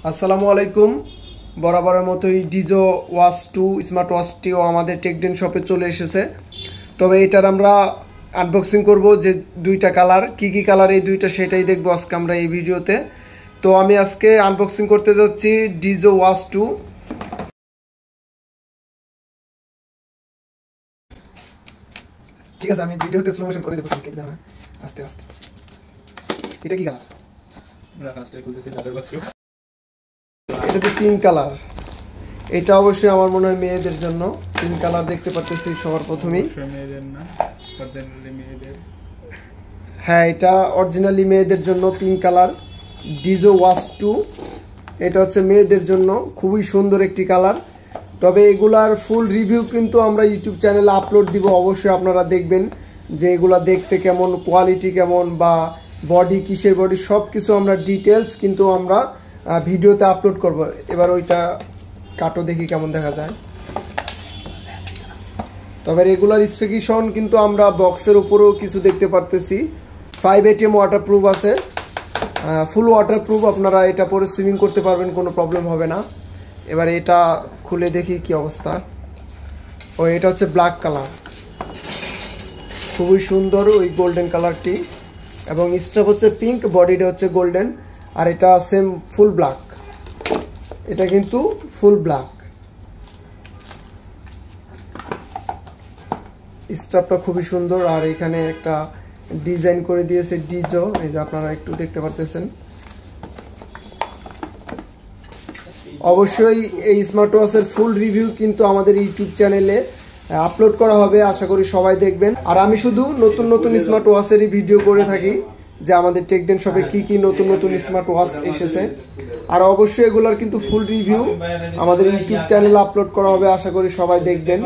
আসসালামু আলাইকুম। বরাবরের মতোই ডিজো ওয়াচ 2 স্মার্ট ওয়াচটিও আমাদের টেকডেন শপে চলে এসেছে। তবে এটার আমরা আনবক্সিং করব, যে দুইটা কালার কি কালার এই দুইটা সেটাই দেখবো আজকে আমরা এই ভিডিওতে। তো আমি আজকে আনবক্সিং করতে যাচ্ছি ডিজো ওয়াচ 2। ঠিক আছে, আমি ভিডিওতে স্লো মোশন করে দেবো, আস্তে আস্তে। এটা কি কালার? এটাতে পিঙ্ক কালার। এটা অবশ্যই আমার মনে হয় মেয়েদের জন্য। পিঙ্ক কালার দেখতে পাচ্ছি সবার প্রথমেই। হ্যাঁ, এটা অরিজিনালি মেয়েদের জন্য পিঙ্ক কালার ডিজো ওয়াচ 2। এটা হচ্ছে মেয়েদের জন্য খুবই সুন্দর একটি কালার। তবে এগুলার ফুল রিভিউ কিন্তু আমরা ইউটিউব চ্যানেলে আপলোড দিব, অবশ্যই আপনারা দেখবেন যে এগুলা দেখতে কেমন, কোয়ালিটি কেমন, বা বডি কিসের বডি, সব কিছু আমরা ডিটেলস কিন্তু আমরা ভিডিওতে আপলোড করব। এবার ওইটা কাটো, দেখি কেমন দেখা যায়। তবে রেগুলার স্পেসিফিকেশন কিন্তু আমরা বক্সের উপরেও কিছু দেখতে পারতেছি। 5 ATM ওয়াটারপ্রুফ আছে, ফুল ওয়াটারপ্রুফ। আপনারা এটা পরে সুইমিং করতে পারবেন, কোনো প্রবলেম হবে না। এবার এটা খুলে দেখি কি অবস্থা। ও, এটা হচ্ছে ব্ল্যাক কালার, খুবই সুন্দর ওই গোল্ডেন কালারটি, এবং স্ট্রাপ হচ্ছে পিঙ্ক, বডিটা হচ্ছে গোল্ডেন, আর এটা সেম ফুল ব্ল্যাক। এটা কিন্তু ফুল ব্ল্যাক। স্ট্রাপটা খুবই সুন্দর, আর এখানে একটা ডিজাইন করে দিয়েছে ডিজো, এই যে আপনারা একটু দেখতে পারতেছেন। অবশ্যই এই স্মার্ট ওয়াচের ফুল রিভিউ কিন্তু আমাদের ইউটিউব চ্যানেলে আপলোড করা হবে, আশা করি সবাই দেখবেন। আর আমি শুধু নতুন নতুন স্মার্ট ওয়াচেরই ভিডিও করে থাকি, যে আমাদের টেকডেন শপে কি নতুন নতুন স্মার্ট ওয়াচ এসেছে। আর অবশ্যই এগুলোর কিন্তু ফুল রিভিউ আমাদের ইউটিউব চ্যানেলে আপলোড করা হবে, আশা করি সবাই দেখবেন।